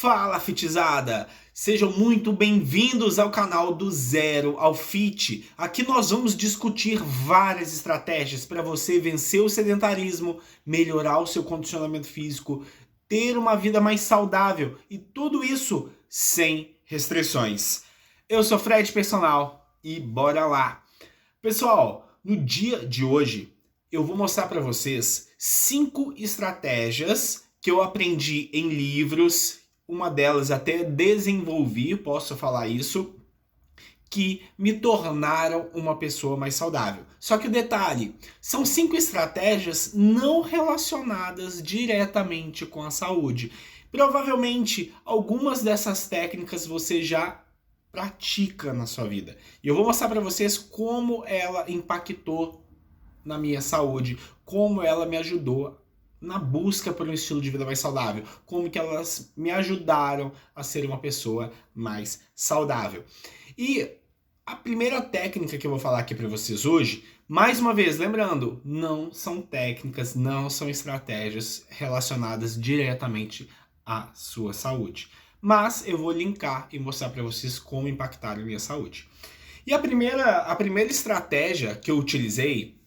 Fala, fitizada! Sejam muito bem-vindos ao canal do Zero ao Fit. Aqui nós vamos discutir várias estratégias para você vencer o sedentarismo, melhorar o seu condicionamento físico, ter uma vida mais saudável e tudo isso sem restrições. Eu sou Fred Personal e bora lá! Pessoal, no dia de hoje eu vou mostrar para vocês 5 estratégias que eu aprendi em livros. Uma delas até desenvolvi, posso falar isso, que me tornaram uma pessoa mais saudável. Só que o detalhe, são 5 estratégias não relacionadas diretamente com a saúde. Provavelmente, algumas dessas técnicas você já pratica na sua vida. E eu vou mostrar para vocês como ela impactou na minha saúde, como ela me ajudou na busca por um estilo de vida mais saudável, como que elas me ajudaram a ser uma pessoa mais saudável. E a primeira técnica que eu vou falar aqui para vocês hoje, mais uma vez, lembrando, não são técnicas, não são estratégias relacionadas diretamente à sua saúde. Mas eu vou linkar e mostrar para vocês como impactar a minha saúde. E a primeira estratégia que eu utilizei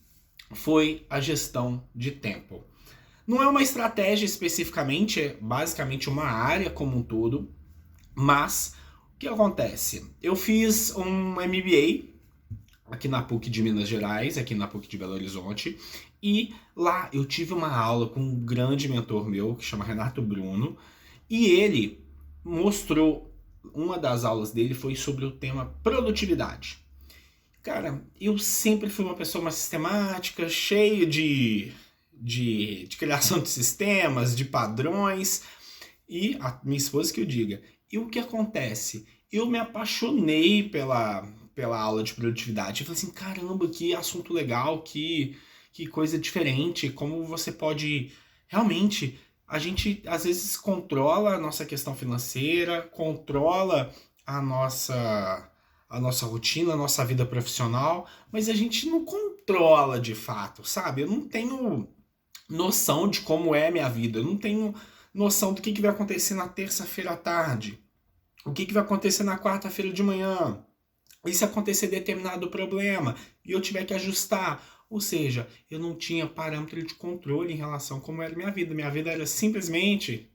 foi a gestão de tempo. Não é uma estratégia especificamente, é basicamente uma área como um todo, mas o que acontece? Eu fiz um MBA aqui na PUC de Minas Gerais, aqui na PUC de Belo Horizonte, e lá eu tive uma aula com um grande mentor meu, que chama Renato Bruno, e ele mostrou, uma das aulas dele foi sobre o tema produtividade. Cara, eu sempre fui uma pessoa mais sistemática, cheio de criação de sistemas, de padrões, e a minha esposa que eu diga. E o que acontece? Eu me apaixonei pela aula de produtividade. Eu falei assim, caramba, que assunto legal, que coisa diferente, como você pode... Realmente, a gente às vezes controla a nossa questão financeira, controla a nossa rotina, a nossa vida profissional, mas a gente não controla de fato, sabe? Eu não tenho noção de como é minha vida, eu não tenho noção do que vai acontecer na terça-feira à tarde, o que vai acontecer na quarta-feira de manhã, e se acontecer determinado problema e eu tiver que ajustar. Ou seja, eu não tinha parâmetro de controle em relação a como era minha vida. Minha vida era simplesmente,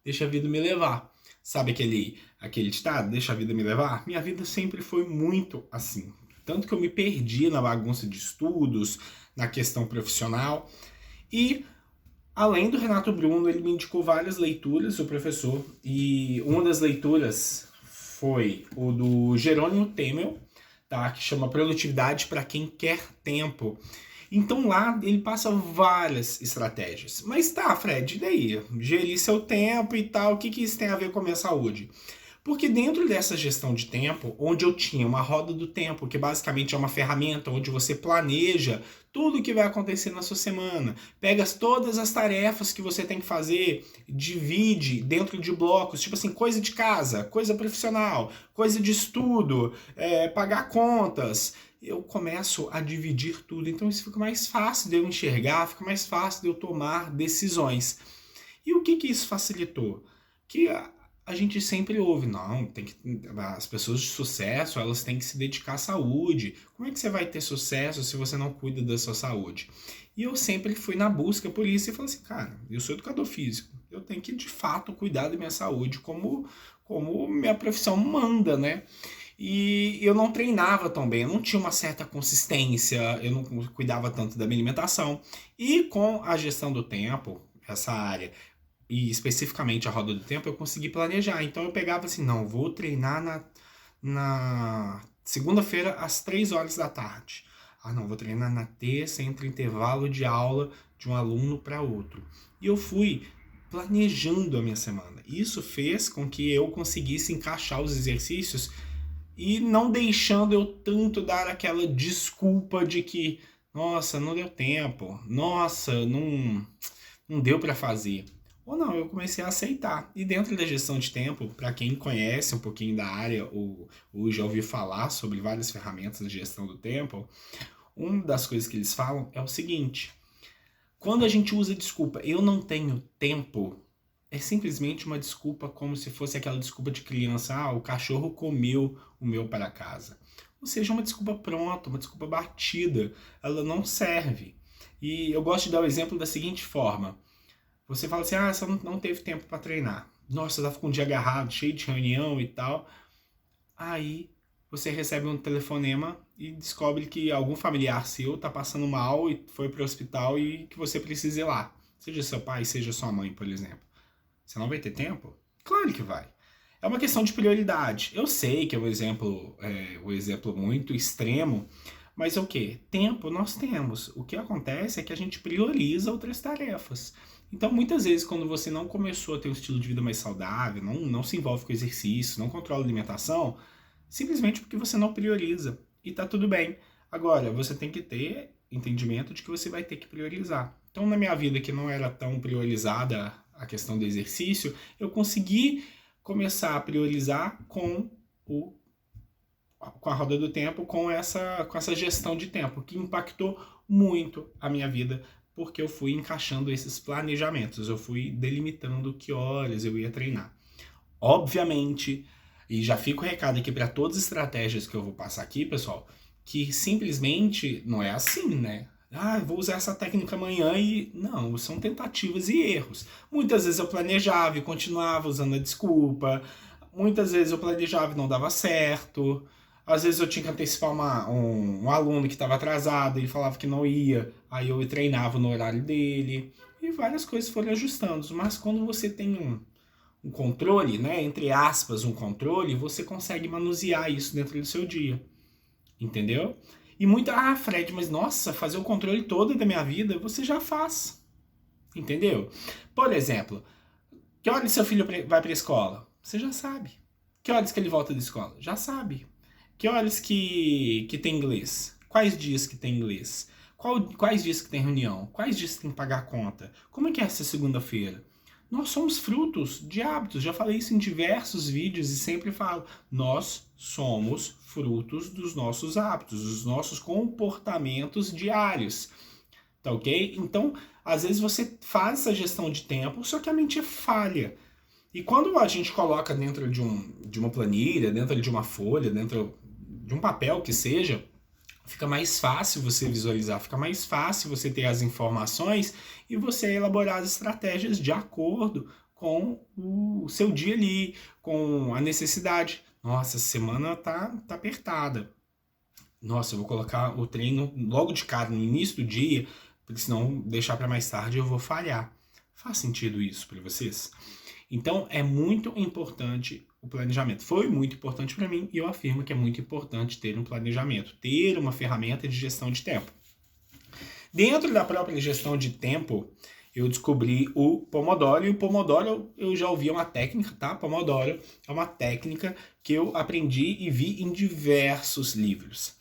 deixa a vida me levar. Sabe aquele ditado, deixa a vida me levar? Minha vida sempre foi muito assim. Tanto que eu me perdi na bagunça de estudos, na questão profissional. E, além do Renato Bruno, ele me indicou várias leituras, o professor, e uma das leituras foi o do Jerônimo Temel, tá? Que chama Produtividade para Quem Quer Tempo. Então lá ele passa várias estratégias. Mas tá, Fred, e daí? Gerir seu tempo e tal, o que isso tem a ver com a minha saúde? Porque dentro dessa gestão de tempo, onde eu tinha uma roda do tempo, que basicamente é uma ferramenta onde você planeja tudo o que vai acontecer na sua semana, pega todas as tarefas que você tem que fazer, divide dentro de blocos, tipo assim, coisa de casa, coisa profissional, coisa de estudo, pagar contas. Eu começo a dividir tudo, então isso fica mais fácil de eu enxergar, fica mais fácil de eu tomar decisões. E o que isso facilitou? Que a gente sempre ouve, não, as pessoas de sucesso, elas têm que se dedicar à saúde. Como é que você vai ter sucesso se você não cuida da sua saúde? E eu sempre fui na busca por isso e falei assim, cara, eu sou educador físico, eu tenho que de fato cuidar da minha saúde como minha profissão manda, né? E eu não treinava tão bem, eu não tinha uma certa consistência, eu não cuidava tanto da minha alimentação. E com a gestão do tempo, essa área, e especificamente a roda do tempo, eu consegui planejar. Então eu pegava assim, não, vou treinar na segunda-feira às 3 horas da tarde. Ah, não, vou treinar na terça, entre intervalo de aula de um aluno para outro. E eu fui planejando a minha semana. Isso fez com que eu conseguisse encaixar os exercícios e não deixando eu tanto dar aquela desculpa de que, nossa, não deu tempo, nossa, não deu para fazer. Ou não, eu comecei a aceitar. E dentro da gestão de tempo, para quem conhece um pouquinho da área ou já ouviu falar sobre várias ferramentas de gestão do tempo, uma das coisas que eles falam é o seguinte: quando a gente usa desculpa, eu não tenho tempo, é simplesmente uma desculpa como se fosse aquela desculpa de criança, o cachorro comeu o meu para casa. Ou seja, uma desculpa pronta, uma desculpa batida, ela não serve. E eu gosto de dar o exemplo da seguinte forma. Você fala assim, você não teve tempo para treinar. Nossa, você tá com um dia agarrado, cheio de reunião e tal. Aí você recebe um telefonema e descobre que algum familiar seu tá passando mal e foi pro hospital e que você precisa ir lá. Seja seu pai, seja sua mãe, por exemplo. Você não vai ter tempo? Claro que vai. É uma questão de prioridade. Eu sei que é um exemplo muito extremo, mas é o quê? Tempo nós temos. O que acontece é que a gente prioriza outras tarefas. Então, muitas vezes, quando você não começou a ter um estilo de vida mais saudável, não se envolve com exercício, não controla a alimentação, simplesmente porque você não prioriza. E tá tudo bem. Agora, você tem que ter entendimento de que você vai ter que priorizar. Então, na minha vida, que não era tão priorizada a questão do exercício, eu consegui começar a priorizar com a roda do tempo, com essa gestão de tempo, que impactou muito a minha vida, porque eu fui encaixando esses planejamentos, eu fui delimitando que horas eu ia treinar. Obviamente, e já fica o recado aqui para todas as estratégias que eu vou passar aqui, pessoal, que simplesmente não é assim, né? Eu vou usar essa técnica amanhã e... Não, são tentativas e erros. Muitas vezes eu planejava e continuava usando a desculpa. Muitas vezes eu planejava e não dava certo. Às vezes eu tinha que antecipar um aluno que estava atrasado e falava que não ia. Aí eu treinava no horário dele. E várias coisas foram ajustando. Mas quando você tem um controle, né, entre aspas, um controle, você consegue manusear isso dentro do seu dia. Entendeu? E muita, Fred, mas nossa, fazer o controle todo da minha vida, você já faz. Entendeu? Por exemplo, que horas seu filho vai para a escola? Você já sabe. Que horas que ele volta da escola? Já sabe. Que horas que tem inglês? Quais dias que tem inglês? Quais dias que tem reunião? Quais dias que tem que pagar a conta? Como é que é essa segunda-feira? Nós somos frutos de hábitos. Já falei isso em diversos vídeos e sempre falo. Nós somos frutos dos nossos hábitos, dos nossos comportamentos diários. Tá ok? Então, às vezes você faz essa gestão de tempo, só que a mente é falha. E quando a gente coloca dentro de uma planilha, dentro de uma folha, dentro de um papel que seja, fica mais fácil você visualizar, fica mais fácil você ter as informações e você elaborar as estratégias de acordo com o seu dia ali, com a necessidade. Nossa, essa semana tá apertada. Nossa, eu vou colocar o treino logo de cara, no início do dia, porque senão deixar para mais tarde eu vou falhar. Faz sentido isso para vocês? Então, é muito importante o planejamento. Foi muito importante para mim e eu afirmo que é muito importante ter um planejamento, ter uma ferramenta de gestão de tempo. Dentro da própria gestão de tempo, eu descobri o Pomodoro, e o Pomodoro eu já ouvi uma técnica, tá? Pomodoro é uma técnica que eu aprendi e vi em diversos livros.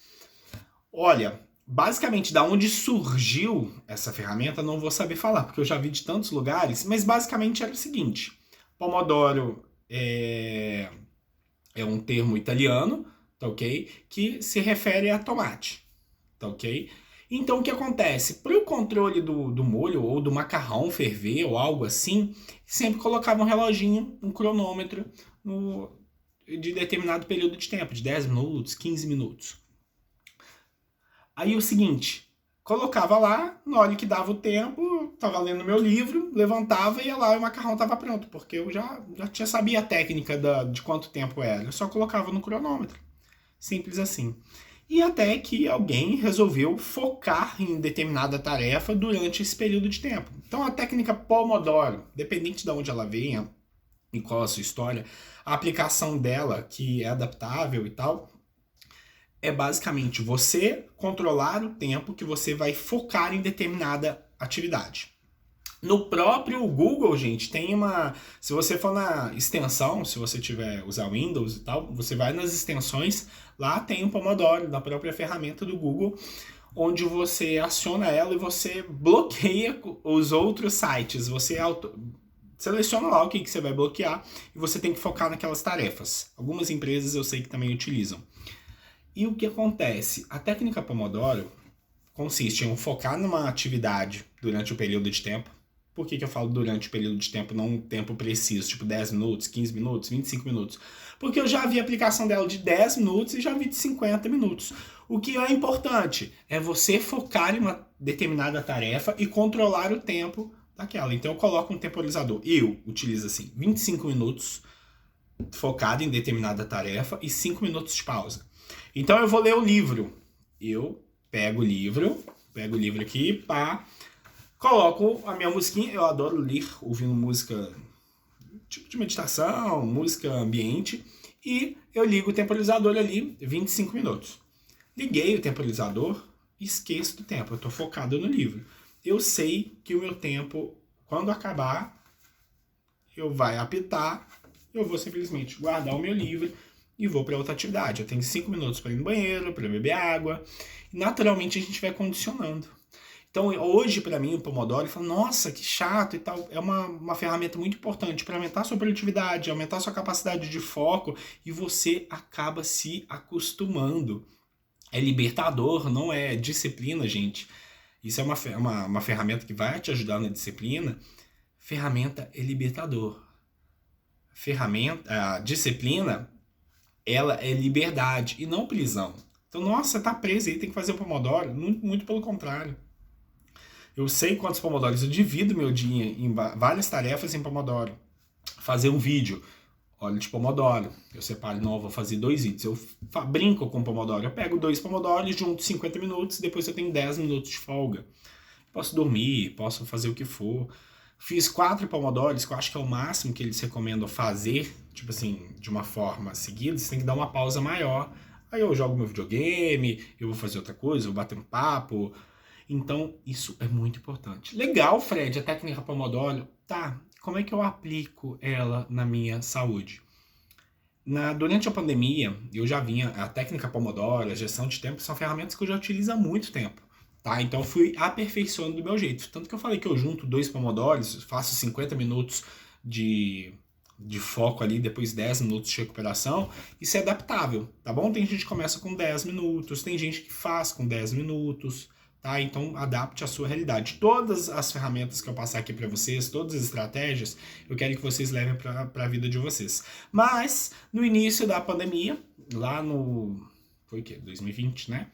Olha, basicamente, da onde surgiu essa ferramenta, não vou saber falar, porque eu já vi de tantos lugares, mas basicamente era o seguinte: Pomodoro é um termo italiano, tá ok? Que se refere a tomate, tá ok? Então o que acontece? Para o controle do molho ou do macarrão ferver ou algo assim, sempre colocava um reloginho, um cronômetro de determinado período de tempo, de 10 minutos, 15 minutos. Aí o seguinte, colocava lá, na hora que dava o tempo, tava lendo meu livro, levantava e ia lá e o macarrão tava pronto, porque eu já sabia a técnica de quanto tempo era, eu só colocava no cronômetro. Simples assim. E até que alguém resolveu focar em determinada tarefa durante esse período de tempo. Então a técnica Pomodoro, dependente de onde ela venha e qual a sua história, a aplicação dela, que é adaptável e tal, é basicamente você controlar o tempo que você vai focar em determinada atividade. No próprio Google, gente, tem uma... Se você for na extensão, se você tiver usar Windows e tal, você vai nas extensões, lá tem o Pomodoro, na própria ferramenta do Google, onde você aciona ela e você bloqueia os outros sites. Você seleciona lá o que você vai bloquear e você tem que focar naquelas tarefas. Algumas empresas eu sei que também utilizam. E o que acontece? A técnica Pomodoro consiste em focar numa atividade durante o período de tempo. Por que eu falo durante o período de tempo, não um tempo preciso, tipo 10 minutos, 15 minutos, 25 minutos? Porque eu já vi a aplicação dela de 10 minutos e já vi de 50 minutos. O que é importante é você focar em uma determinada tarefa e controlar o tempo daquela. Então eu coloco um temporizador. Eu utilizo assim, 25 minutos focado em determinada tarefa e 5 minutos de pausa. Então eu vou ler o livro. Eu pego o livro aqui, pá, coloco a minha musiquinha. Eu adoro ler ouvindo música tipo de meditação, música ambiente, e eu ligo o temporizador ali, 25 minutos. Liguei o temporizador, esqueço do tempo, eu estou focado no livro. Eu sei que o meu tempo, quando acabar, eu vai apitar, eu vou simplesmente guardar o meu livro e vou para outra atividade. Eu tenho 5 minutos para ir no banheiro, para beber água, e naturalmente a gente vai condicionando. Então, hoje, para mim, o Pomodoro, eu falo, nossa, que chato e tal. É uma ferramenta muito importante para aumentar a sua produtividade, aumentar a sua capacidade de foco, e você acaba se acostumando. É libertador, não é disciplina, gente. Isso é uma ferramenta que vai te ajudar na disciplina. Ferramenta é libertador. A disciplina, ela é liberdade e não prisão. Então, nossa, você tá preso aí, tem que fazer o Pomodoro. Muito pelo contrário. Eu sei quantos pomodoros, eu divido meu dia em várias tarefas em Pomodoro. Fazer um vídeo, óleo de Pomodoro. Eu separo, não, eu vou fazer 2 vídeos. Eu brinco com Pomodoro. Eu pego 2 Pomodoros, junto 50 minutos, depois eu tenho 10 minutos de folga. Posso dormir, posso fazer o que for. Fiz 4 Pomodoros, que eu acho que é o máximo que eles recomendam fazer, tipo assim, de uma forma seguida. Você tem que dar uma pausa maior. Aí eu jogo meu videogame, eu vou fazer outra coisa, eu vou bater um papo. Então, isso é muito importante. Legal, Fred, a técnica Pomodoro. Tá, como é que eu aplico ela na minha saúde? Durante a pandemia, eu já vinha, a técnica Pomodoro, a gestão de tempo, são ferramentas que eu já utilizo há muito tempo. Tá? Então, eu fui aperfeiçoando do meu jeito. Tanto que eu falei que eu junto 2 Pomodoros, faço 50 minutos de foco ali, depois 10 minutos de recuperação. Isso é adaptável, tá bom? Tem gente que começa com 10 minutos, tem gente que faz com 10 minutos. Tá? Então, adapte a sua realidade. Todas as ferramentas que eu passar aqui para vocês, todas as estratégias, eu quero que vocês levem para a vida de vocês. Mas, no início da pandemia, lá no... Foi o quê? 2020, né?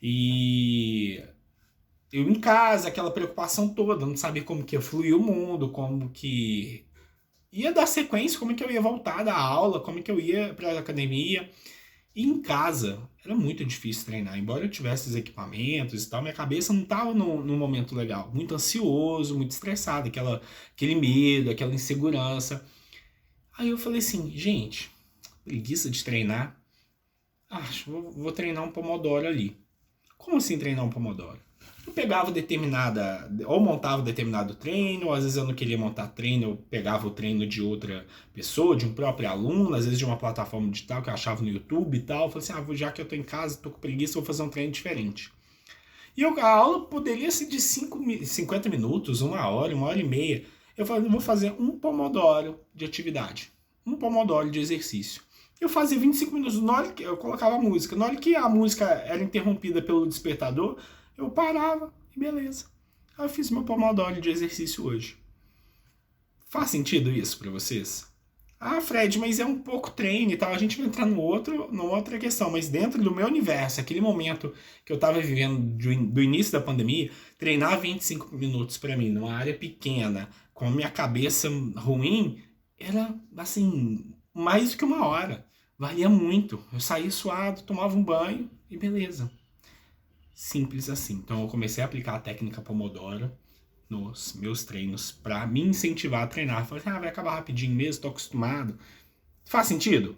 E eu em casa, aquela preocupação toda, não sabia como que ia fluir o mundo, como que ia dar sequência, como que eu ia voltar da aula, como que eu ia para a academia. E em casa, era muito difícil treinar. Embora eu tivesse os equipamentos e tal, minha cabeça não estava num momento legal. Muito ansioso, muito estressado, aquele medo, aquela insegurança. Aí eu falei assim, gente, preguiça de treinar. Vou treinar um Pomodoro ali. Como assim treinar um Pomodoro? Eu pegava ou montava determinado treino, ou às vezes eu não queria montar treino, eu pegava o treino de outra pessoa, de um próprio aluno, às vezes de uma plataforma digital que eu achava no YouTube e tal. Eu falei assim, já que eu tô em casa, tô com preguiça, vou fazer um treino diferente. E a aula poderia ser de 50 minutos, 1 hora, 1 hora e meia. Eu falei, vou fazer um Pomodoro de atividade, um Pomodoro de exercício. Eu fazia 25 minutos, na hora que eu colocava a música. Na hora que a música era interrompida pelo despertador, eu parava e beleza. Eu fiz meu Pomodoro de exercício hoje. Faz sentido isso para vocês? Fred, mas é um pouco treino e tal. A gente vai entrar numa outra questão. Mas dentro do meu universo, aquele momento que eu estava vivendo do início da pandemia, treinar 25 minutos para mim, numa área pequena, com a minha cabeça ruim, era, assim, mais do que 1 hora. Valia muito. Eu saía suado, tomava um banho e beleza. Simples assim. Então eu comecei a aplicar a técnica Pomodoro nos meus treinos para me incentivar a treinar. Falei, vai acabar rapidinho mesmo, tô acostumado. Faz sentido?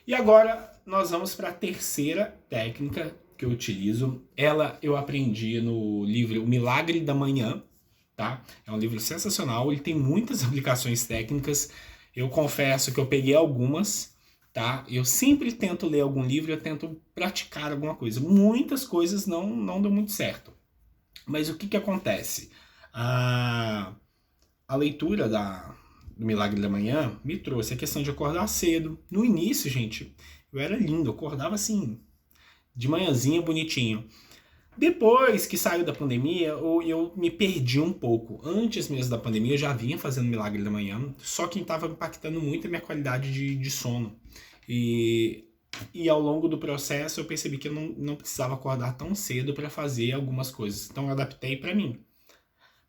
E agora nós vamos para a terceira técnica que eu utilizo. Ela eu aprendi no livro O Milagre da Manhã, tá? É um livro sensacional, ele tem muitas aplicações técnicas. Eu confesso que eu peguei algumas, tá? Eu sempre tento ler algum livro, eu tento praticar alguma coisa. Muitas coisas não dão muito certo. Mas o que acontece? A leitura do Milagre da Manhã me trouxe a questão de acordar cedo. No início, gente, eu era lindo, eu acordava assim, de manhãzinha, bonitinho. Depois que saiu da pandemia, eu me perdi um pouco. Antes mesmo da pandemia, eu já vinha fazendo Milagre da Manhã, só que estava impactando muito a minha qualidade de sono. E, e ao longo do processo, eu percebi que eu não precisava acordar tão cedo para fazer algumas coisas. Então, eu adaptei para mim.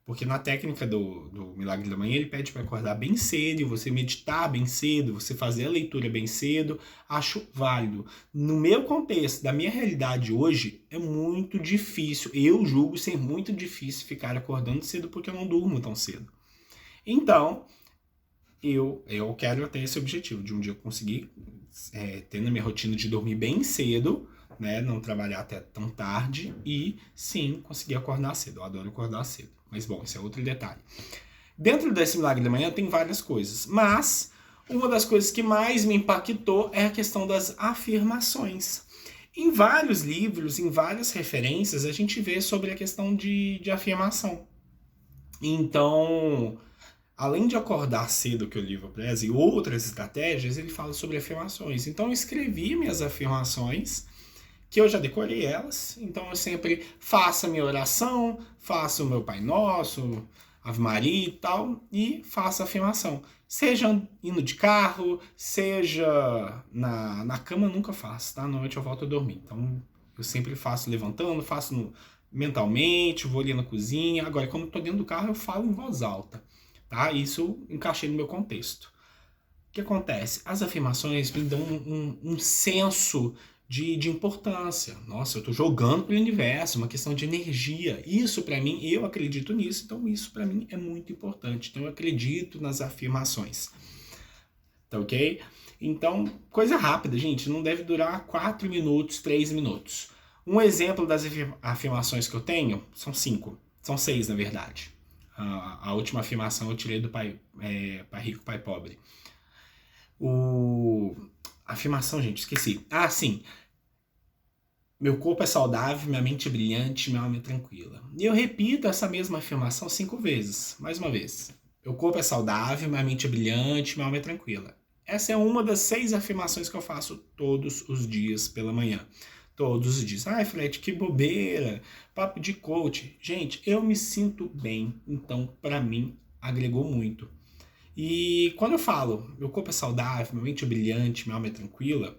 Porque na técnica do Milagre da Manhã, ele pede para acordar bem cedo, você meditar bem cedo, você fazer a leitura bem cedo. Acho válido. No meu contexto, da minha realidade hoje, é muito difícil. Eu julgo ser muito difícil ficar acordando cedo porque eu não durmo tão cedo. Então, eu quero ter esse objetivo de um dia eu conseguir ter na minha rotina de dormir bem cedo, né? Não trabalhar até tão tarde e sim conseguir acordar cedo. Eu adoro acordar cedo. Mas bom, esse é outro detalhe. Dentro desse Milagre da Manhã tem várias coisas, mas uma das coisas que mais me impactou é a questão das afirmações. Em vários livros, em várias referências, a gente vê sobre a questão de afirmação. Então, além de acordar cedo, que o livro preza, e outras estratégias, ele fala sobre afirmações. Então, eu escrevi minhas afirmações, que eu já decorei elas. Então, eu sempre faço a minha oração, faço o meu Pai Nosso, Ave Maria e tal, e faço a afirmação. Seja indo de carro, seja na cama, eu nunca faço, tá? À noite eu volto a dormir. Então, eu sempre faço levantando, mentalmente, vou ali na cozinha. Agora, quando eu tô dentro do carro, eu falo em voz alta. Tá? Isso eu encaixei no meu contexto. O que acontece? As afirmações me dão um senso de importância. Nossa, eu estou jogando para o universo, uma questão de energia. Isso para mim, eu acredito nisso, então isso para mim é muito importante. Então eu acredito nas afirmações. Tá ok? Então, coisa rápida, gente, não deve durar 4 minutos, 3 minutos. Um exemplo das afirmações que eu tenho são 5. São 6, na verdade. A última afirmação eu tirei do Pai Rico, Pai Pobre. A afirmação, gente, esqueci. Ah, sim. Meu corpo é saudável, minha mente é brilhante, minha alma é tranquila. E eu repito essa mesma afirmação 5 vezes. Mais uma vez. Meu corpo é saudável, minha mente é brilhante, minha alma é tranquila. Essa é uma das 6 afirmações que eu faço todos os dias pela manhã. Todos os dias. Ai, Fred, que bobeira. Papo de coach. Gente, eu me sinto bem. Então, pra mim, agregou muito. E quando eu falo, meu corpo é saudável, minha mente é brilhante, minha alma é tranquila,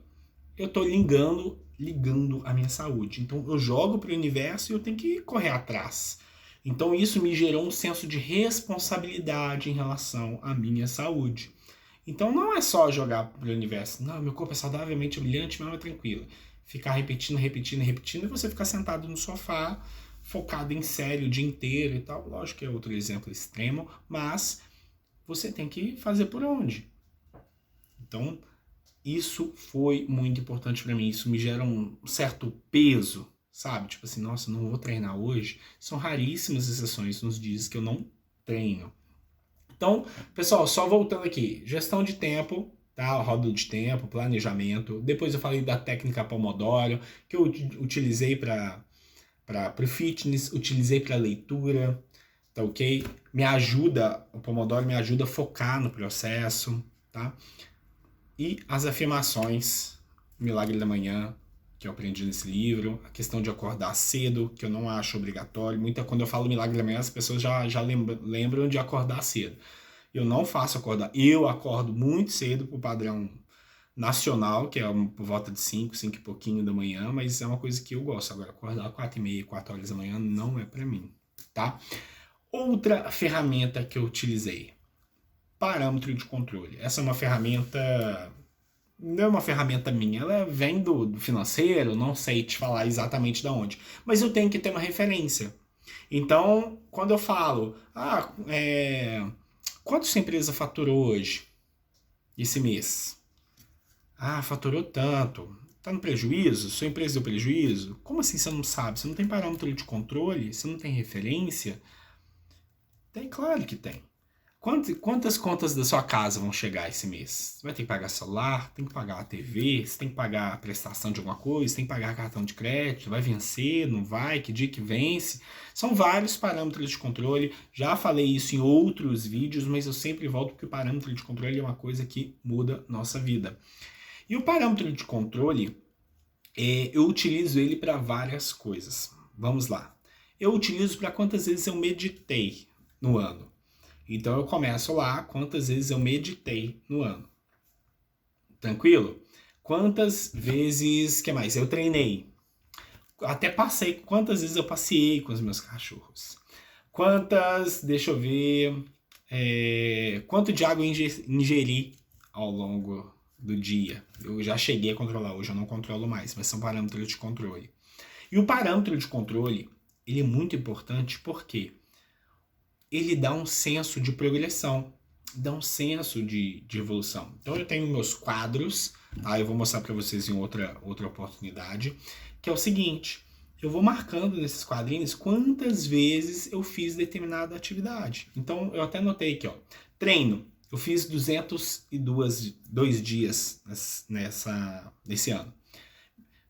eu tô ligando a minha saúde. Então, eu jogo pro universo e eu tenho que correr atrás. Então, isso me gerou um senso de responsabilidade em relação à minha saúde. Então, não é só jogar pro universo. Não, meu corpo é saudável, minha mente é brilhante, minha alma é tranquila. Ficar repetindo e você ficar sentado no sofá, focado em série o dia inteiro e tal. Lógico que é outro exemplo extremo, mas você tem que fazer por onde. Então, isso foi muito importante para mim. Isso me gera um certo peso, sabe? Tipo assim, nossa, não vou treinar hoje. São raríssimas exceções nos dias que eu não treino. Então, pessoal, só voltando aqui. Gestão de tempo, tá? Roda de tempo, planejamento. Depois eu falei da técnica Pomodoro, que eu utilizei para o fitness, utilizei para leitura, tá ok? O Pomodoro me ajuda a focar no processo, tá? E as afirmações, Milagre da Manhã, que eu aprendi nesse livro, a questão de acordar cedo, que eu não acho obrigatório. Quando eu falo Milagre da Manhã, as pessoas já lembram de acordar cedo. Eu não faço acordar. Eu acordo muito cedo pro padrão nacional, que é por volta de 5 e pouquinho da manhã, mas é uma coisa que eu gosto. Agora, acordar 4h30, 4 horas da manhã não é pra mim, tá? Outra ferramenta que eu utilizei, parâmetro de controle. Essa é uma ferramenta, não é uma ferramenta minha, ela vem do financeiro, não sei te falar exatamente de onde, mas eu tenho que ter uma referência. Então, quando eu falo, quanto sua empresa faturou hoje, esse mês? Ah, faturou tanto. Tá no prejuízo? Sua empresa deu prejuízo? Como assim você não sabe? Você não tem parâmetro de controle? Você não tem referência? Tem, claro que tem. Quantas contas da sua casa vão chegar esse mês? Você vai ter que pagar celular, tem que pagar a TV, você tem que pagar a prestação de alguma coisa, tem que pagar cartão de crédito, vai vencer, não vai, que dia que vence? São vários parâmetros de controle, já falei isso em outros vídeos, mas eu sempre volto porque o parâmetro de controle é uma coisa que muda nossa vida. E o parâmetro de controle, eu utilizo ele para várias coisas. Vamos lá. Eu utilizo para quantas vezes eu meditei no ano. Então eu começo lá, quantas vezes eu meditei no ano. Tranquilo? Quantas vezes, que mais? Eu treinei. Até passei, quantas vezes eu passeei com os meus cachorros. Quantas, deixa eu ver, quanto de água eu ingeri ao longo do dia. Eu já cheguei a controlar, hoje eu não controlo mais, mas são parâmetros de controle. E o parâmetro de controle, ele é muito importante porque ele dá um senso de progressão, dá um senso de evolução. Então eu tenho meus quadros, tá? Eu vou mostrar para vocês em outra oportunidade, que é o seguinte, eu vou marcando nesses quadrinhos quantas vezes eu fiz determinada atividade. Então eu até notei aqui, ó, treino, eu fiz 202 dias nesse ano.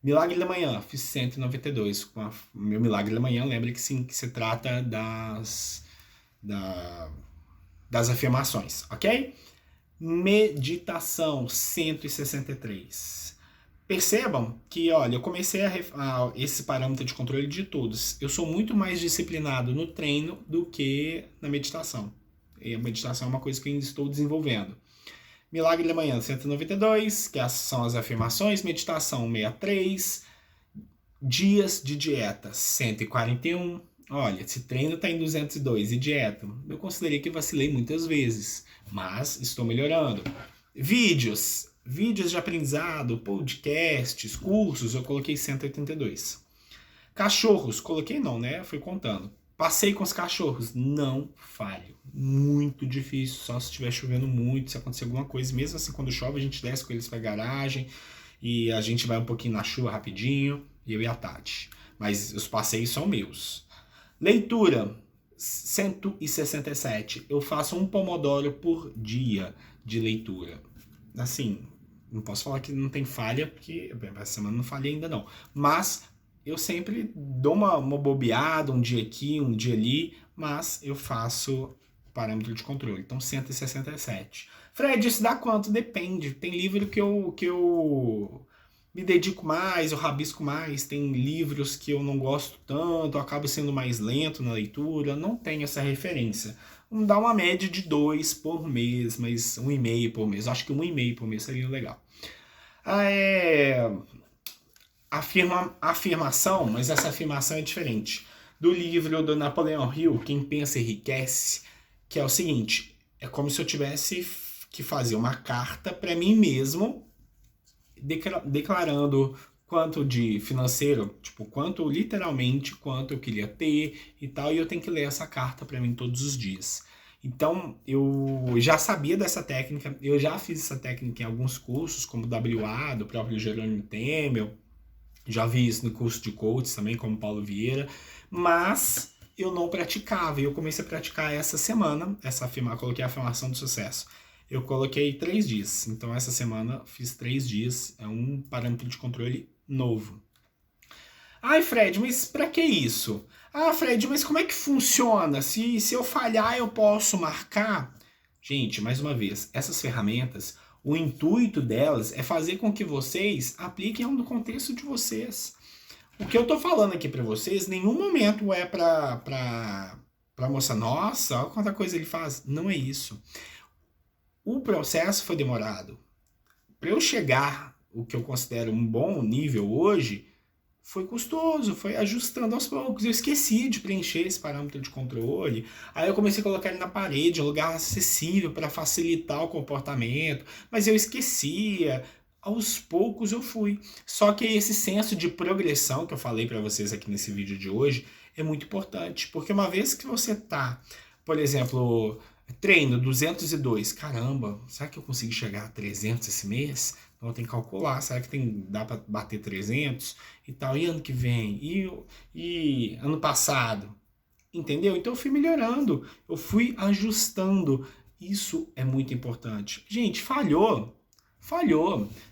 Milagre da Manhã, fiz 192. Meu Milagre da Manhã, lembra que sim, que se trata das afirmações, ok? Meditação, 163. Percebam que, olha, eu comecei esse parâmetro de controle de todos. Eu sou muito mais disciplinado no treino do que na meditação. E a meditação é uma coisa que eu ainda estou desenvolvendo. Milagre da Manhã, 192, que são as afirmações. Meditação, 63. Dias de dieta, 141. Olha, esse treino está em 202 e dieta, eu considerei que vacilei muitas vezes, mas estou melhorando. Vídeos de aprendizado, podcasts, cursos, eu coloquei 182. Cachorros, coloquei não, né? Fui contando. Passei com os cachorros, não falho. Muito difícil, só se estiver chovendo muito, se acontecer alguma coisa. Mesmo assim, quando chove, a gente desce com eles para a garagem e a gente vai um pouquinho na chuva rapidinho, eu e a Tati. Mas os passeios são meus. Leitura, 167. Eu faço um pomodoro por dia de leitura. Assim, não posso falar que não tem falha, porque essa semana não falhei ainda não. Mas eu sempre dou uma bobeada, um dia aqui, um dia ali, mas eu faço parâmetro de controle. Então, 167. Fred, isso dá quanto? Depende. Tem livro que eu me dedico mais, eu rabisco mais, tem livros que eu não gosto tanto, eu acabo sendo mais lento na leitura, não tenho essa referência. Vamos dar uma média de 2 por mês, mas 1,5 por mês. Acho que 1,5 por mês seria legal. Afirmação, mas essa afirmação é diferente. Do livro do Napoleão Hill, Quem Pensa Enriquece, que é o seguinte, é como se eu tivesse que fazer uma carta para mim mesmo, declarando quanto de financeiro, tipo, literalmente quanto eu queria ter e tal, e eu tenho que ler essa carta para mim todos os dias. Então, eu já sabia dessa técnica, eu já fiz essa técnica em alguns cursos, como o WA, do próprio Jerônimo Temel, já vi isso no curso de coach também, como Paulo Vieira, mas eu não praticava, e eu comecei a praticar essa semana, coloquei a afirmação do sucesso. Eu coloquei 3 dias, então essa semana fiz 3 dias, é um parâmetro de controle novo. Ai, Fred, mas pra que isso? Ah, Fred, mas como é que funciona? Se eu falhar, eu posso marcar? Gente, mais uma vez, essas ferramentas, o intuito delas é fazer com que vocês apliquem no contexto de vocês. O que eu tô falando aqui pra vocês, em nenhum momento é pra mostrar, nossa, olha quanta coisa ele faz. Não é isso. O processo foi demorado. Para eu chegar o que eu considero um bom nível hoje, foi custoso, foi ajustando aos poucos. Eu esqueci de preencher esse parâmetro de controle. Aí eu comecei a colocar ele na parede, em um lugar acessível para facilitar o comportamento. Mas eu esquecia. Aos poucos eu fui. Só que esse senso de progressão que eu falei para vocês aqui nesse vídeo de hoje é muito importante. Porque uma vez que você tá, por exemplo, treino 202, caramba, será que eu consigo chegar a 300 esse mês? Então eu tenho que calcular, será que dá para bater 300 e tal? E ano que vem? E ano passado? Entendeu? Então eu fui melhorando, eu fui ajustando. Isso é muito importante. Gente, falhou,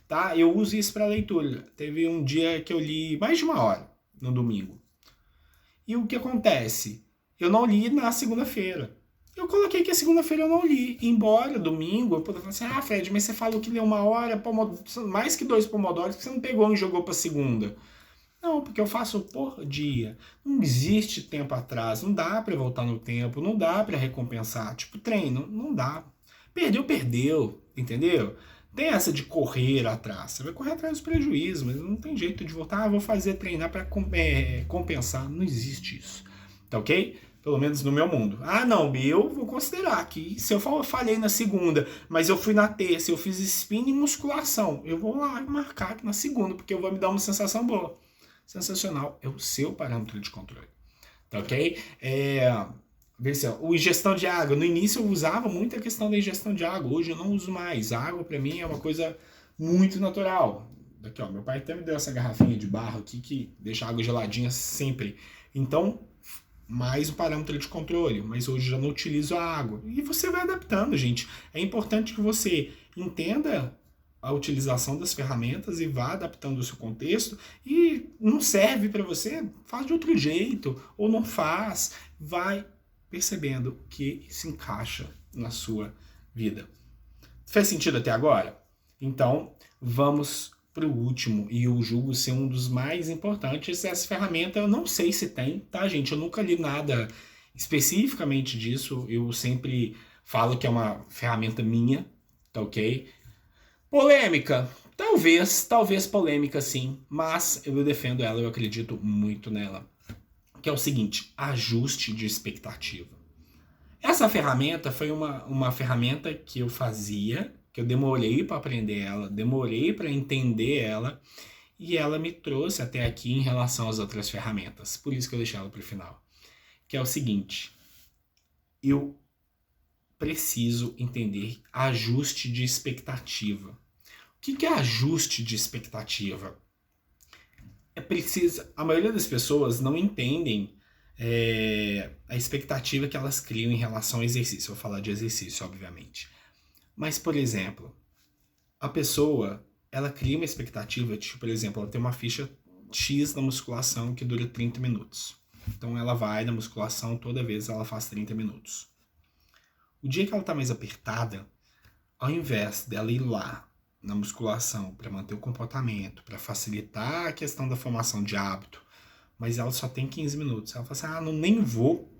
tá? Eu uso isso para leitura. Teve um dia que eu li mais de 1 hora, no domingo. E o que acontece? Eu não li na segunda-feira. Eu coloquei que a segunda-feira eu não li. Embora domingo eu poderia falar assim, Fred, mas você falou que leu 1 hora, mais que 2 pomodoros, que você não pegou e jogou para segunda. Não, porque eu faço por dia. Não existe tempo atrás, não dá para voltar no tempo, não dá para recompensar. Tipo, treino, não dá. Perdeu, perdeu, entendeu? Tem essa de correr atrás. Você vai correr atrás dos prejuízos, mas não tem jeito de voltar. Ah, vou fazer treinar para compensar. Não existe isso. Tá ok? Pelo menos no meu mundo. Ah, não, eu vou considerar que se eu falhei na segunda, mas eu fui na terça, eu fiz spinning e musculação, eu vou lá marcar aqui na segunda, porque eu vou me dar uma sensação boa. Sensacional. É o seu parâmetro de controle. Tá ok? Vê se, o ingestão de água. No início eu usava muito a questão da ingestão de água. Hoje eu não uso mais. A água para mim é uma coisa muito natural. Aqui, ó, meu pai até me deu essa garrafinha de barro aqui que deixa a água geladinha sempre. Então, mais um parâmetro de controle. Mas hoje eu já não utilizo a água. E você vai adaptando, gente. É importante que você entenda a utilização das ferramentas e vá adaptando o seu contexto. E não serve para você, faz de outro jeito. Ou não faz. Vai percebendo que se encaixa na sua vida. Fez sentido até agora? Então, vamos para o último, e eu julgo ser um dos mais importantes. Essa ferramenta eu não sei se tem, tá, gente? Eu nunca li nada especificamente disso, eu sempre falo que é uma ferramenta minha, tá ok? Polêmica? Talvez polêmica sim, mas eu defendo ela, eu acredito muito nela. Que é o seguinte, ajuste de expectativa. Essa ferramenta foi uma ferramenta que eu fazia, que eu demorei para aprender ela, demorei para entender ela, e ela me trouxe até aqui em relação às outras ferramentas. Por isso que eu deixei ela para o final. Que é o seguinte, eu preciso entender ajuste de expectativa. O que é ajuste de expectativa? A maioria das pessoas não entendem a expectativa que elas criam em relação ao exercício. Eu vou falar de exercício, obviamente. Mas, por exemplo, a pessoa, ela cria uma expectativa de, por exemplo, ela tem uma ficha X na musculação que dura 30 minutos. Então ela vai na musculação, toda vez ela faz 30 minutos. O dia que ela está mais apertada, ao invés dela ir lá na musculação para manter o comportamento, para facilitar a questão da formação de hábito, mas ela só tem 15 minutos. Ela fala assim, nem vou.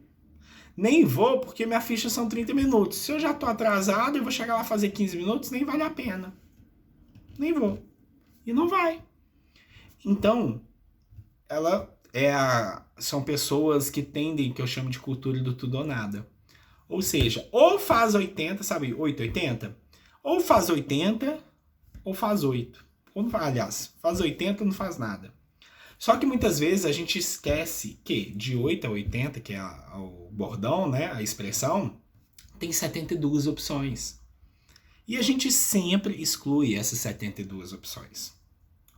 Nem vou porque minha ficha são 30 minutos. Se eu já tô atrasado, eu vou chegar lá fazer 15 minutos, nem vale a pena. Nem vou. E não vai. Então, são pessoas que tendem, que eu chamo de cultura do tudo ou nada. Ou seja, ou faz 80, sabe, 880? Ou faz 80, ou faz 8. Aliás, faz 80 ou não faz nada. Só que muitas vezes a gente esquece que de 8 a 80, que é o bordão, né, a expressão, tem 72 opções. E a gente sempre exclui essas 72 opções.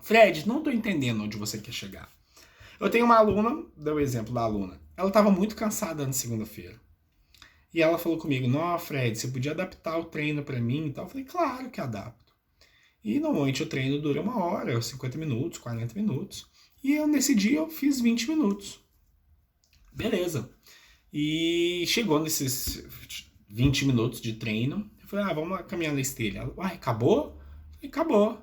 Fred, não estou entendendo onde você quer chegar. Eu tenho uma aluna, dá o exemplo da aluna. Ela estava muito cansada na segunda-feira. E ela falou comigo, não, Fred, você podia adaptar o treino para mim e tal? Eu falei, claro que adapto. E normalmente o treino dura 1 hora, 50 minutos, 40 minutos. E nesse dia eu fiz 20 minutos. Beleza. E chegou nesses 20 minutos de treino. Eu falei, vamos caminhar na esteira. Ela, acabou? Eu falei, acabou.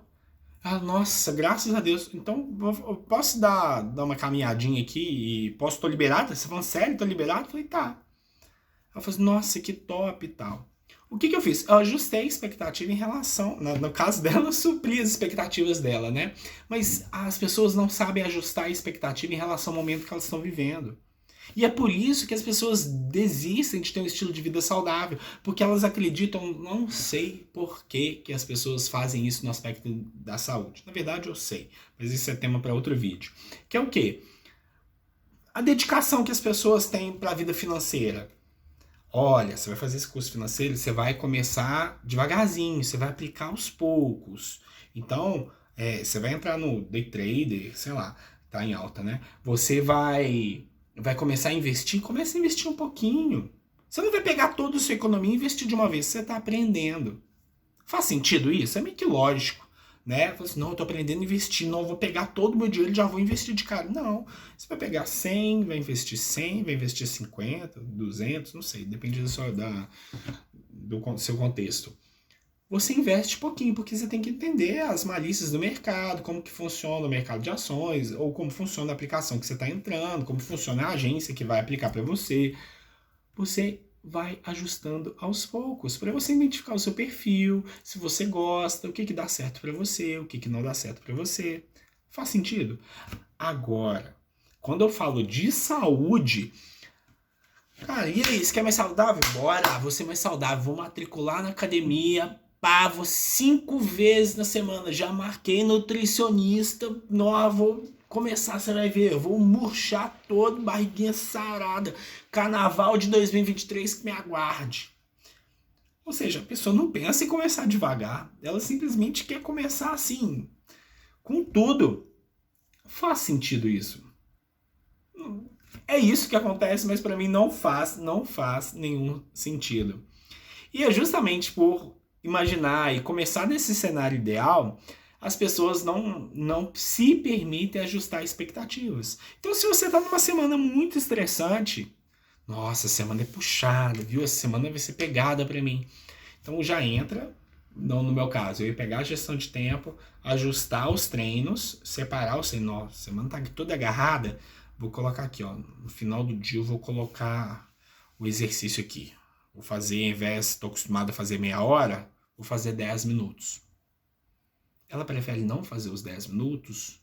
Ela, nossa, graças a Deus. Então, eu posso dar uma caminhadinha aqui e tô liberada? Você falando sério, tô liberado? Eu falei, tá. Ela falou assim, nossa, que top e tal. O que eu fiz? Eu ajustei a expectativa em relação, no caso dela, eu supri as expectativas dela, né? Mas as pessoas não sabem ajustar a expectativa em relação ao momento que elas estão vivendo. E é por isso que as pessoas desistem de ter um estilo de vida saudável, porque elas acreditam, não sei por que as pessoas fazem isso no aspecto da saúde. Na verdade eu sei, mas isso é tema para outro vídeo. Que é o quê? A dedicação que as pessoas têm para a vida financeira. Olha, você vai fazer esse curso financeiro, você vai começar devagarzinho, você vai aplicar aos poucos. Então, você vai entrar no day trader, sei lá, tá em alta, né? Você vai começar a investir, comece a investir um pouquinho. Você não vai pegar toda a sua economia e investir de uma vez, você tá aprendendo. Faz sentido isso? É meio que lógico. Né? Fala assim, não, eu tô aprendendo a investir, não, eu vou pegar todo o meu dinheiro e já vou investir de cara. Não, você vai pegar 100, vai investir 100, vai investir 50, 200, não sei, depende do seu contexto. você investe pouquinho, porque você tem que entender as malícias do mercado, como que funciona o mercado de ações, ou como funciona a aplicação que você está entrando, como funciona a agência que vai aplicar para você. Você vai ajustando aos poucos, para você identificar o seu perfil, se você gosta, o que que dá certo para você, o que que não dá certo para você. Faz sentido? Agora, quando eu falo de saúde, cara, e aí, você quer mais saudável? Bora, vou ser mais saudável, vou matricular na academia, pá, vou 5 vezes na semana, já marquei nutricionista, não, vou começar, você vai ver, eu vou murchar todo, barriguinha sarada, carnaval de 2023 que me aguarde. Ou seja, a pessoa não pensa em começar devagar, ela simplesmente quer começar assim, com tudo. Faz sentido isso? É isso que acontece, mas para mim não faz nenhum sentido. E é justamente por imaginar e começar nesse cenário ideal, as pessoas não se permitem ajustar expectativas. Então, se você está numa semana muito estressante, nossa, a semana é puxada, viu? Essa semana vai ser pegada para mim. Então, já entra, não no meu caso, eu ia pegar a gestão de tempo, ajustar os treinos, separar os treinos. Nossa, a semana tá toda agarrada, vou colocar aqui, ó, no final do dia eu vou colocar o exercício aqui. Vou fazer, ao invés, estou acostumado a fazer meia hora, vou fazer 10 minutos. Ela prefere não fazer os 10 minutos,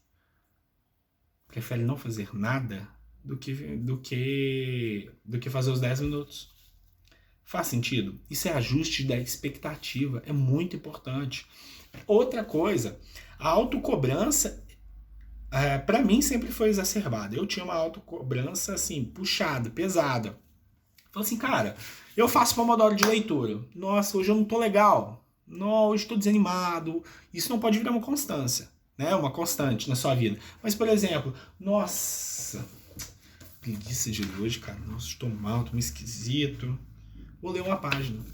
prefere não fazer nada do que fazer os 10 minutos. Faz sentido? Isso é ajuste da expectativa, é muito importante. Outra coisa, a autocobrança, para mim sempre foi exacerbada. Eu tinha uma autocobrança assim, puxada, pesada. Falei assim, cara, eu faço pomodoro de leitura. Nossa, hoje eu não tô legal. Não, hoje estou desanimado. Isso não pode virar uma constância, né? Uma constante na sua vida. Mas, por exemplo, nossa, preguiça de hoje, cara. Nossa, estou mal, estou meio esquisito. Vou ler uma página.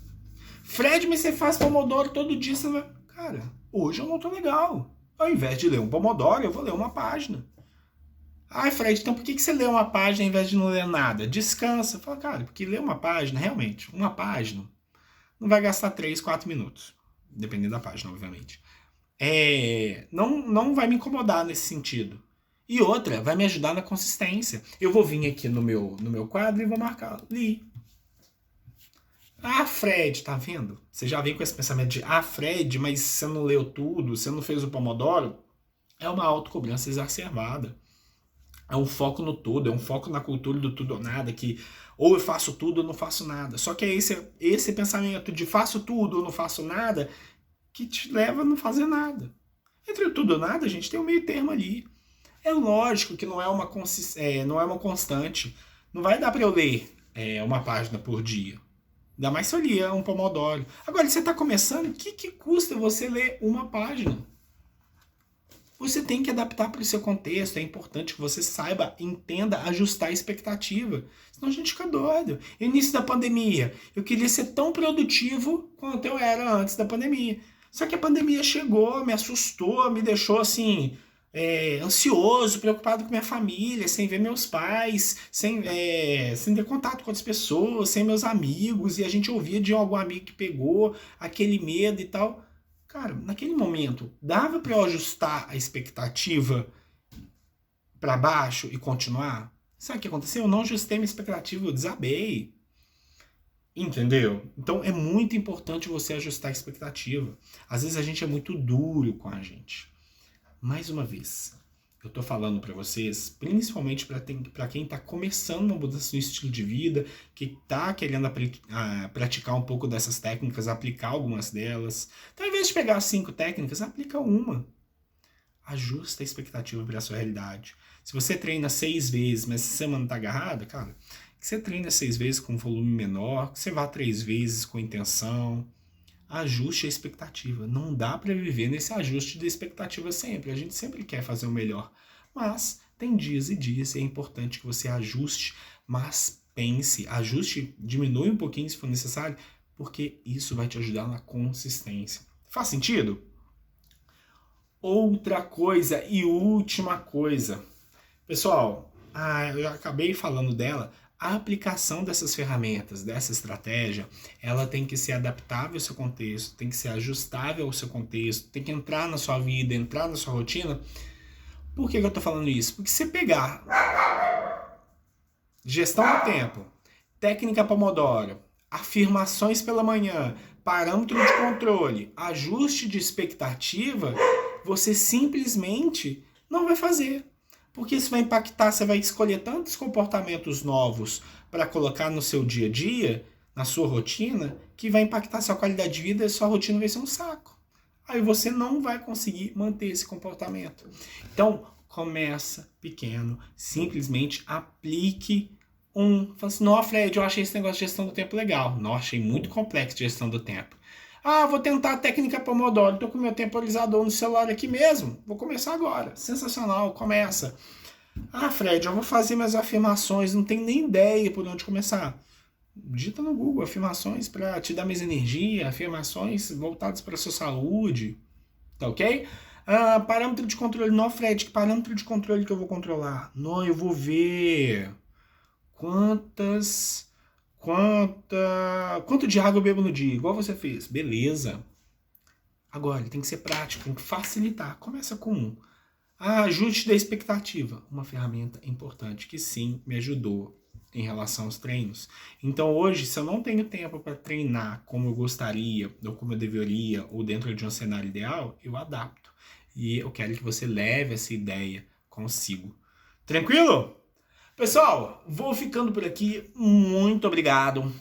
Fred, mas você faz pomodoro todo dia, você vai... Cara, hoje eu não tô legal. Ao invés de ler um pomodoro, eu vou ler uma página. Ai, Fred, então por que você lê uma página ao invés de não ler nada? Descansa. Fala, cara, porque ler uma página, realmente, uma página, não vai gastar 3, 4 minutos. Dependendo da página, obviamente. Não vai me incomodar nesse sentido. E outra, vai me ajudar na consistência. Eu vou vir aqui no meu quadro e vou marcar. Li. Ah, Fred, tá vendo? Você já vem com esse pensamento de Fred, mas você não leu tudo, você não fez o Pomodoro. É uma autocobrança exacerbada. É um foco no tudo, é um foco na cultura do tudo ou nada, que ou eu faço tudo ou não faço nada. Só que é esse pensamento de faço tudo ou não faço nada que te leva a não fazer nada. Entre o tudo ou nada, a gente tem um meio termo ali. É lógico que não é uma constante. Não vai dar para eu ler uma página por dia. Ainda mais se eu lia um Pomodoro. Agora, você está começando, o que custa você ler uma página? Você tem que adaptar para o seu contexto. É importante que você saiba, entenda, ajustar a expectativa. Senão a gente fica doido. Início da pandemia, eu queria ser tão produtivo quanto eu era antes da pandemia. Só que a pandemia chegou, me assustou, me deixou assim... ansioso, preocupado com minha família, sem ver meus pais, sem ter contato com outras pessoas, sem meus amigos, e a gente ouvia de algum amigo que pegou aquele medo e tal. Cara, naquele momento, dava para eu ajustar a expectativa para baixo e continuar? Sabe o que aconteceu? Eu não ajustei minha expectativa, eu desabei. Entendeu? Então é muito importante você ajustar a expectativa. Às vezes a gente é muito duro com a gente. Mais uma vez, eu tô falando para vocês, principalmente para quem tá começando uma mudança no estilo de vida, que tá querendo praticar um pouco dessas técnicas, aplicar algumas delas. Então, ao invés de pegar 5 técnicas, aplica uma. Ajusta a expectativa para a sua realidade. Se você treina 6 vezes, mas essa semana tá agarrada, cara, que você treina 6 vezes com um volume menor, que você vá 3 vezes com intenção. Ajuste a expectativa. Não dá para viver nesse ajuste de expectativa sempre. A gente sempre quer fazer o melhor. Mas tem dias e dias e é importante que você ajuste, mas pense, ajuste, diminui um pouquinho se for necessário, porque isso vai te ajudar na consistência. Faz sentido? Outra coisa e última coisa. Pessoal, eu acabei falando dela, A aplicação dessas ferramentas, dessa estratégia, ela tem que ser adaptável ao seu contexto, tem que ser ajustável ao seu contexto, tem que entrar na sua vida, entrar na sua rotina. Por que eu tô falando isso? Porque se você pegar gestão do tempo, técnica Pomodoro, afirmações pela manhã, parâmetro de controle, ajuste de expectativa, você simplesmente não vai fazer. Porque isso vai impactar, você vai escolher tantos comportamentos novos para colocar no seu dia a dia, na sua rotina, que vai impactar sua qualidade de vida e sua rotina vai ser um saco. Aí você não vai conseguir manter esse comportamento. Então, começa pequeno, simplesmente aplique fala assim, não, Fred, eu achei esse negócio de gestão do tempo legal. Não, achei muito complexo de gestão do tempo. Vou tentar a técnica Pomodoro. Tô com o meu temporizador no celular aqui mesmo. Vou começar agora. Sensacional, começa. Fred, eu vou fazer minhas afirmações. Não tenho nem ideia por onde começar. Digita no Google afirmações para te dar mais energia, afirmações voltadas para a sua saúde. Tá ok? Parâmetro de controle. Não, Fred, que parâmetro de controle que eu vou controlar? Não, eu vou ver quanto de água eu bebo no dia, igual você fez. Beleza. Agora, tem que ser prático, tem que facilitar. Começa com ajuste da expectativa. Uma ferramenta importante que sim me ajudou em relação aos treinos. Então hoje, se eu não tenho tempo para treinar como eu gostaria, ou como eu deveria, ou dentro de um cenário ideal, eu adapto. E eu quero que você leve essa ideia consigo. Tranquilo? Pessoal, vou ficando por aqui. Muito obrigado.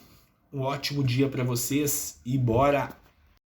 Um ótimo dia para vocês e bora